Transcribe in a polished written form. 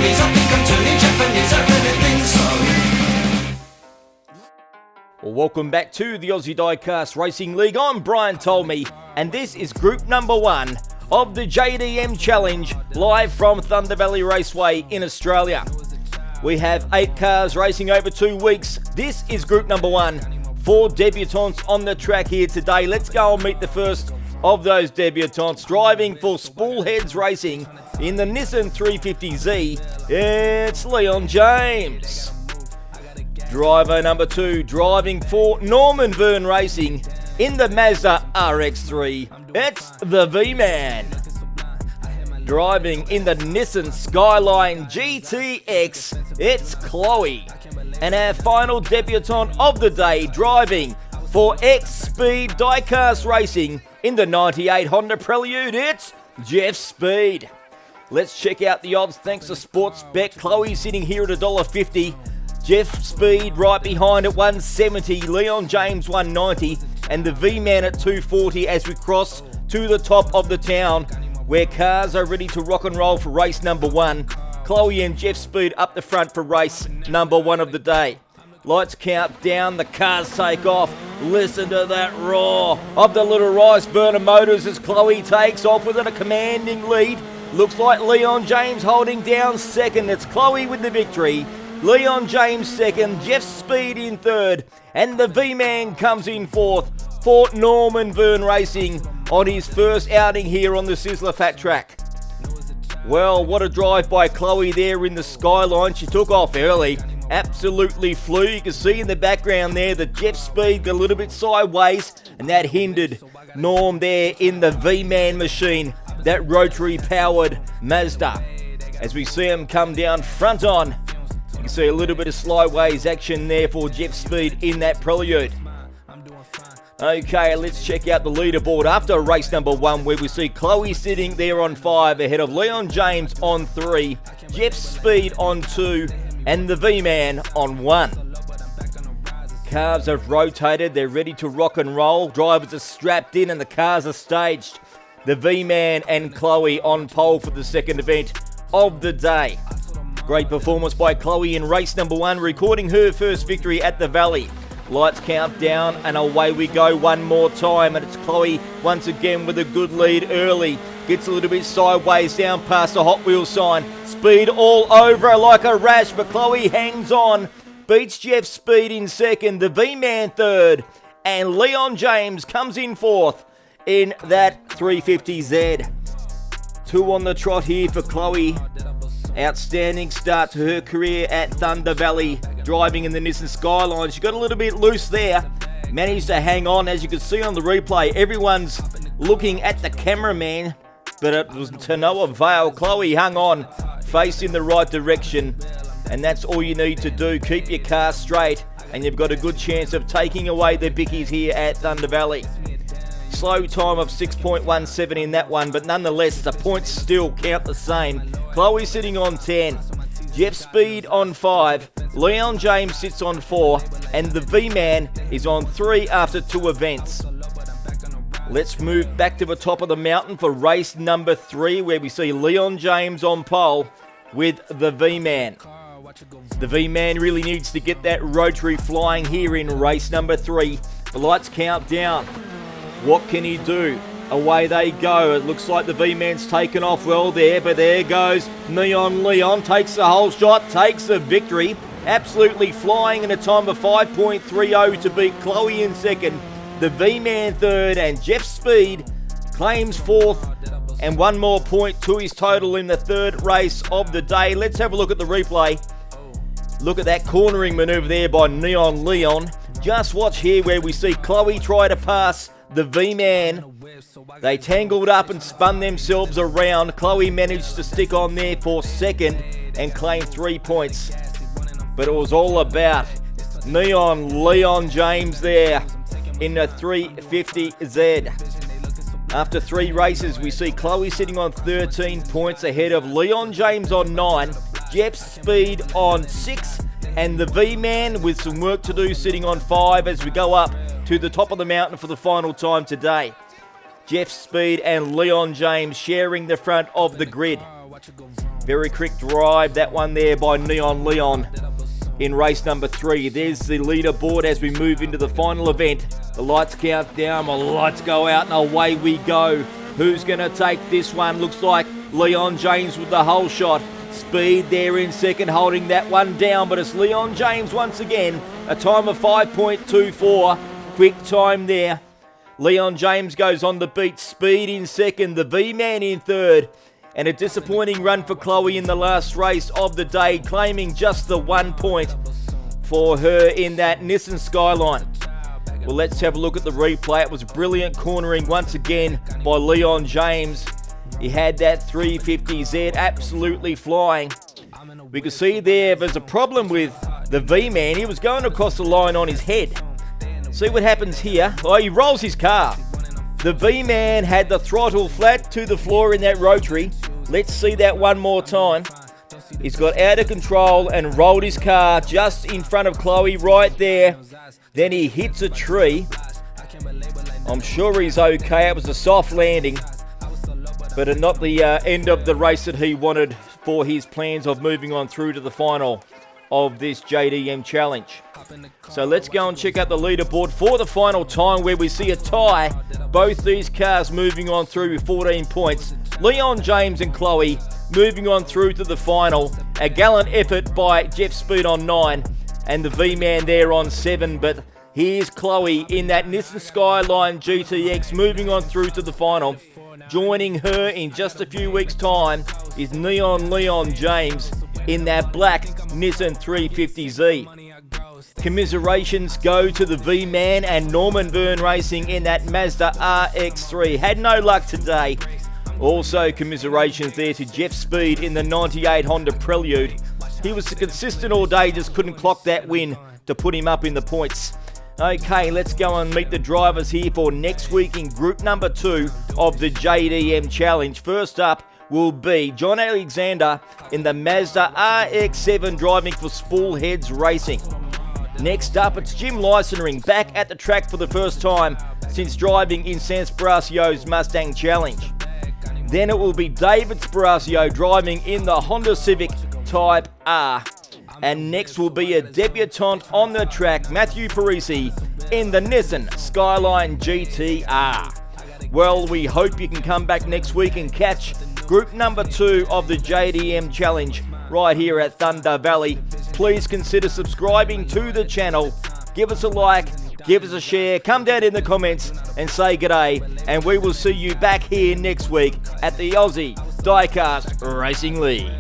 Japanese, I think I'm turning Japanese, I really think so. Well, welcome back to the Aussie Diecast Racing League. I'm Brian Tolmie, and this is group number 1 of the JDM Challenge, live from Thunder Valley Raceway in Australia. We have 8 cars racing over 2 weeks. This is group number 1. 4 debutants on the track here today. Let's go and meet the first of those debutants. Driving for Spoolheads Racing in the Nissan 350Z, it's Leon James. Driver number 2, driving for Norman Verne Racing in the Mazda RX-3, it's the V-Man. Driving in the Nissan Skyline GTX, it's Chloe. And our final debutant of the day, driving for X-Speed Diecast Racing in the 98 Honda Prelude, it's Jeff Speed. Let's check out the odds thanks to Sportsbet. Chloe sitting here at $1.50. Jeff Speed right behind at $1.70. Leon James $1.90. And the V-Man at $2.40 as we cross to the top of the town, where cars are ready to rock and roll for race number 1. Chloe and Jeff Speed up the front for race number 1 of the day. Lights count down, the cars take off. Listen to that roar of the little rice burner motors as Chloe takes off with a commanding lead. Looks like Leon James holding down second. It's Chloe with the victory. Leon James second, Jeff Speed in third, and the V-Man comes in fourth for Norman Verne Racing on his first outing here on the Sizzler Fat Track. Well, what a drive by Chloe there in the Skyline. She took off early, absolutely flew. You can see in the background there that Jeff Speed got a little bit sideways, and that hindered Norm there in the V-Man machine, that rotary-powered Mazda. As we see him come down front on, you can see a little bit of slideways action there for Jeff Speed in that Prelude. Okay, let's check out the leaderboard after race number 1, where we see Chloe sitting there on 5 ahead of Leon James on 3, Jeff Speed on 2, and the V-Man on 1. Cars have rotated, they're ready to rock and roll. Drivers are strapped in and the cars are staged. The V-Man and Chloe on pole for the second event of the day. Great performance by Chloe in race number 1, recording her first victory at the Valley. Lights count down and away we go one more time, and it's Chloe once again with a good lead early. Gets a little bit sideways down past the Hot Wheels sign. Speed all over her like a rash, but Chloe hangs on. Beats Jeff Speed in second, the V-Man third, and Leon James comes in fourth in that 350Z. 2 on the trot here for Chloe. Outstanding start to her career at Thunder Valley, driving in the Nissan Skyline. She got a little bit loose there, managed to hang on. As you can see on the replay, everyone's looking at the cameraman, but it was to no avail. Chloe hung on, facing the right direction, and that's all you need to do. Keep your car straight, and you've got a good chance of taking away the bickies here at Thunder Valley. Slow time of 6.17 in that one, but nonetheless, the points still count the same. Chloe sitting on 10, Jeff Speed on 5, Leon James sits on 4, and the V-Man is on 3 after 2 events. Let's move back to the top of the mountain for race number 3, where we see Leon James on pole with the V-Man. The V-Man really needs to get that rotary flying here in race number 3. The lights count down. What can he do? Away they go. It looks like the V-Man's taken off well there, but there goes Neon Leon. Takes the whole shot, takes the victory. Absolutely flying in a time of 5.30 to beat Chloe in second. The V-Man third, and Jeff Speed claims fourth. And one more point to his total in the third race of the day. Let's have a look at the replay. Look at that cornering manoeuvre there by Neon Leon. Just watch here where we see Chloe try to pass the V-Man. They tangled up and spun themselves around. Chloe managed to stick on there for second and claim 3 points. But it was all about Neon Leon James there in the 350Z. After 3 races, we see Chloe sitting on 13 points ahead of Leon James on 9, Jeff Speed on 6, and the V-Man with some work to do sitting on 5 as we go up to the top of the mountain for the final time today. Jeff Speed and Leon James sharing the front of the grid. Very quick drive, that one there by Neon Leon in race number 3. There's the leaderboard as we move into the final event. The lights count down, the lights go out, and away we go. Who's going to take this one? Looks like Leon James with the whole shot. Speed there in second, holding that one down, but it's Leon James once again. A time of 5.24. Quick time there. Leon James goes on the beat. Speed in second, the V-Man in third. And a disappointing run for Chloe in the last race of the day, claiming just the 1 point for her in that Nissan Skyline. Well, let's have a look at the replay. It was brilliant cornering once again by Leon James. He had that 350Z absolutely flying. We could see there's a problem with the V-Man. He was going across the line on his head. See what happens here. Oh, he rolls his car. The V-Man had the throttle flat to the floor in that rotary. Let's see that one more time. He's got out of control and rolled his car just in front of Chloe right there. Then he hits a tree. I'm sure he's okay. It was a soft landing, but not the end of the race that he wanted for his plans of moving on through to the final of this JDM challenge. So let's go and check out the leaderboard for the final time, where we see a tie. Both these cars moving on through with 14 points. Leon James and Chloe moving on through to the final. A gallant effort by Jeff Speed on 9 and the V-Man there on 7. But here's Chloe in that Nissan Skyline GTX moving on through to the final. Joining her in just a few weeks' time is Neon Leon James in that black Nissan 350Z. Commiserations go to the V-Man and Norman Byrne Racing in that Mazda RX-3. Had no luck today. Also commiserations there to Jeff Speed in the 98 Honda Prelude. He was consistent all day, just couldn't clock that win to put him up in the points. Okay, let's go and meet the drivers here for next week in group number 2 of the JDM Challenge. First up will be John Alexander in the Mazda RX-7 driving for Spoolheads Racing. Next up, it's Jim Lysenring back at the track for the first time since driving in San Sparacio's Mustang Challenge. Then it will be David Sparacio driving in the Honda Civic Type R. And next will be a debutant on the track, Matthew Parisi, in the Nissan Skyline GTR. Well, we hope you can come back next week and catch group number 2 of the JDM Challenge right here at Thunder Valley. Please consider subscribing to the channel. Give us a like, give us a share, come down in the comments and say g'day. And we will see you back here next week at the Aussie Diecast Racing League.